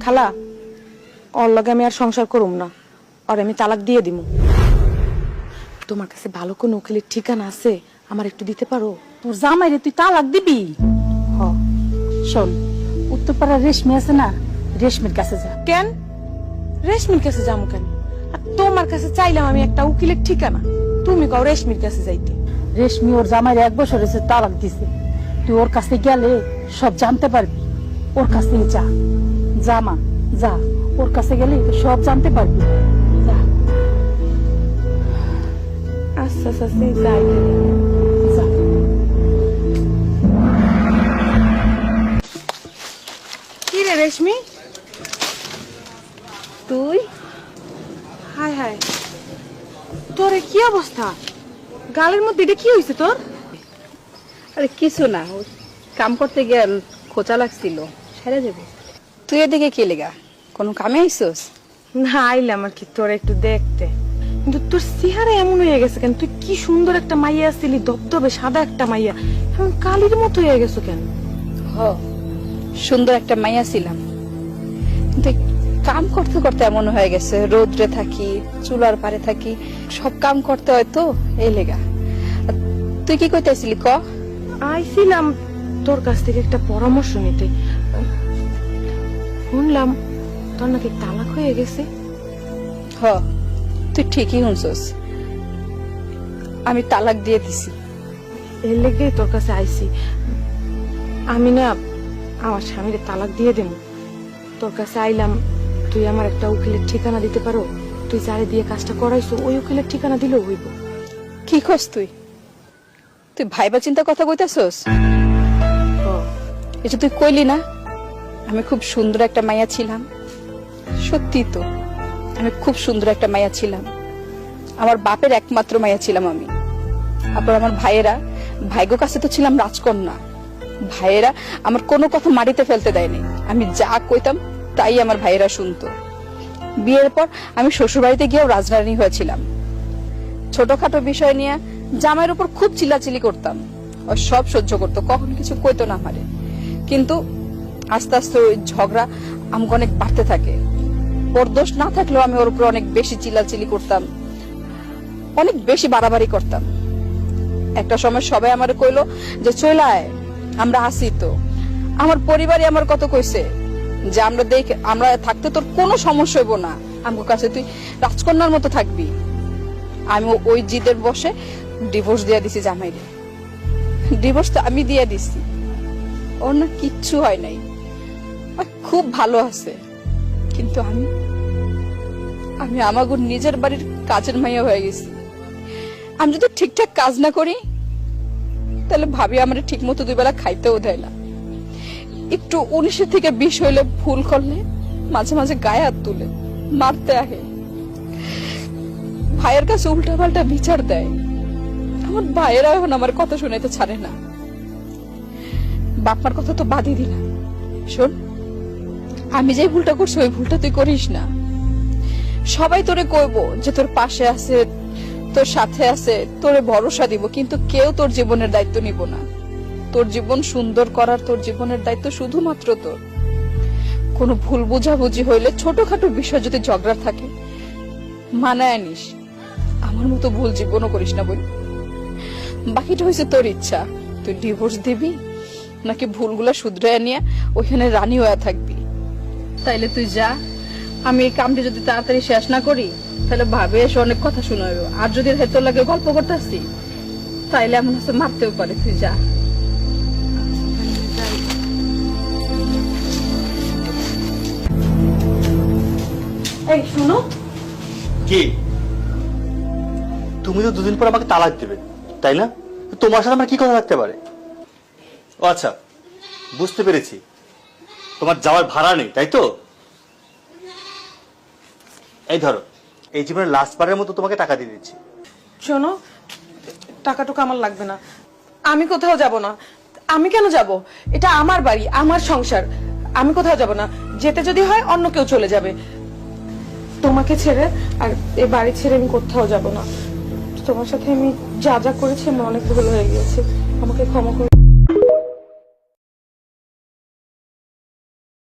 খালা, ওর লগে আমি আর সংসার করুম না, আর আমি তালাক দিয়ে দিমু। তোমার কাছে ভালো কোনো উকিলের ঠিকানা আছে, আমার একটু দিতে পারো? তোর জামাইরে তুই তালাক দিবি? হ। শোন, উত্তরপাড়ার রেশমি আছে না, রেশমির কাছে যা। কেন রেশমির কাছে যাবো কেন? আর তোমার কাছে চাইলাম আমি একটা উকিলের ঠিকানা, তুমি কও রেশমির কাছে যাইতে। রেশমি ওর জামাইরে 1 বছর হয়েছে তালাক দিছে, তুই ওর কাছে গেলে সব জানতে পারবি। ওর কাছ থেকে যা, যা মা যা, ওর কাছে গেলে সব জানতে পারবি। যা আচ্ছা আচ্ছা, যাই। যা। কি রে রেশমি, তুই? হায় হায়, তোর কি অবস্থা? গালের মধ্যে এটা কি হয়েছে তোর? আরে কিছু না, কাম করতে গিয়ে খোঁচা লাগছিল, সেরে যাবে। তুই এদিকে কি লেগা, কোনো কামে আইসোস? না আইলাম আর কি তোর একটু দেখতে, কিন্তু তোর চেহারা এমন হয়ে গেছে কেন? তুই কি সুন্দর একটা মাইয়া ছিলি, ধবধবে সাদা একটা মাইয়া, এখন কালির মতো হয়ে গেছো কেন? হ, সুন্দর একটা মাইয়া ছিলাম, কিন্তু কাম করতে করতে এমন হয়ে গেছে, রোদ্রে থাকি, চুলার পারে থাকি, সব কাম করতে হয় তো, এই লেগা। তুই কি কইতেছিলি ক? আইছিলাম তোর কাছ থেকে একটা পরামর্শ নিতে। শুনলাম তোর নাকি তালাক হয়ে গেছে। হ, তুই ঠিকই শুনছস, আমি তালাক দিয়ে দিছি। এর লেগে তোর কাছে আইছি। আমি না আমার স্বামীর তালাক দিয়ে দেব, তোর কাছে আইলাম। তুই আমার একটা উকিলের ঠিকানা দিতে পারো? তুই যারে দিয়ে কাজটা করাইছো ওই উকিলের ঠিকানা দিলেও হইব। কি খোঁজ তুই? তুই ভাইবা চিন্তা কথা কইতাছস? এটা তুই কইলি না আমি খুব সুন্দর একটা মাইয়া ছিলাম? সত্যি তো, আমি খুব সুন্দর একটা মাইয়া ছিলাম, আমার বাপের একমাত্র মাইয়া ছিলাম আমি। আবার আমার ভাইয়েরা, ভাইগো কাছে তো ছিলাম রাজকন্যা, ভাইয়েরা আমার কোনো কথা মাটিতে ফেলতে দেয়নি, আমি যা কইতাম তাই আমার ভাইয়েরা শুনতো। বিয়ের পর আমি শ্বশুরবাড়িতে গিয়েও রাজরানী হয়েছিলাম, ছোটখাটো বিষয় নিয়ে জামাইয়ের উপর খুব চিল্লাচিল্লি করতাম, ও সব সহ্য করতো, কখনো কিছু কইতো না আমারে। কিন্তু আস্তে আস্তে ওই ঝগড়া আমাকে অনেক বাড়তে থাকে, ওর দোষ না থাকলেও আমি ওর উপর অনেক বেশি চিল্লাচিল্লি করতাম, অনেক বেশি বাড়াবাড়ি করতাম। একটা সময় সবাই আমারে কইলো যে চলে আয়, আমরা আসি তো। আমার পরিবারই আমার কত কইছে যে আমরা থাকতে তোর কোনো সমস্যা হইব না, আমার কাছে তুই রাজকন্যার মতো থাকবি। আমি ওই জিদের বসে ডিভোর্স দিয়ে দিছি জামাইরে। ডিভোর্স তো আমি দিয়ে দিছি, ওর না কিচ্ছু হয় নাই, খুব ভালো আছে। কিন্তু আমি আমাগো নিজের বাড়ির কাজের মাইয়া হয়ে গেছি। আমি যদি ঠিকঠাক কাজ না করি তাহলে ভাবি আমার ঠিক মতো 2 বেলা খাইতেও দেয় না। একটু 19 থেকে 20 হইলে ভুল করলে মাঝে মাঝে গায়ে হাত তুলে মারতে আহে, ভাইয়ের কাছে উল্টা পাল্টা বিচার দেয়। আমার ভাইয়েরা এখন আমার কথা শুনাইতে ছাড়ে না। বাপমার কথা তো বাদই দিলাম, শোন, আমি যে ভুলটা করছি ওই ভুলটা তুই করিস না। সবাই তোরে কইবো যে তোর পাশে আছে, তোর সাথে আছে, তোরে ভরসা দিব, কিন্তু কেউ তোর জীবনের দায়িত্ব নিব না। তোর জীবন সুন্দর করার, তোর জীবনের দায়িত্ব শুধুমাত্র তোর। কোনো ভুল বুঝাবুঝি হইলে, ছোটখাটো বিষয় যদি ঝগড়া থাকে, মানায় নিস। আমার মতো ভুল জীবনও করিস না বল। বাকিটা হয়েছে তোর ইচ্ছা, তুই ডিভোর্স দিবি নাকি ভুলগুলা শুধরাইয়া নিয়ে ওইখানে রানী হয়ে থাকবি। তাইলে তুই যা, আমি এই কামটি যদি তাড়াতাড়ি শেষ না করি তাহলে ভাবে এসে অনেক কথা শোনাবে, আর যদি তোর লাগে গল্প করতেছি তাইলে এমন হচ্ছে মারতেও পারে। তুই যা। এই শুনো, কি তুমি তো 2 দিন পর আমাকে তালাক দেবে তাই না? তোমার সাথে আমার কি কথা থাকতে পারে? ও আচ্ছা, বুঝতে পেরেছি, তোমার যাওয়ার ভাড়া নেই তাই তো? এই ধরো, এই জীবনের লাস্ট বারের মতো তোমাকে টাকা দিয়ে দিচ্ছি। শোনো, টাকাটুকু আমার লাগবে না, আমি কোথাও যাব না। আমি কেন যাব? এটা আমার বাড়ি, আমার সংসার, আমি কোথাও যাব না। যেতে যদি হয় অন্য কেউ চলে যাবে, তোমাকে ছেড়ে আর এই বাড়ি ছেড়ে আমি কোথাও যাব না। তোমার সাথে আমি যা যা করেছি আমার অনেক ভুল হয়ে গিয়েছে, আমাকে ক্ষমা করে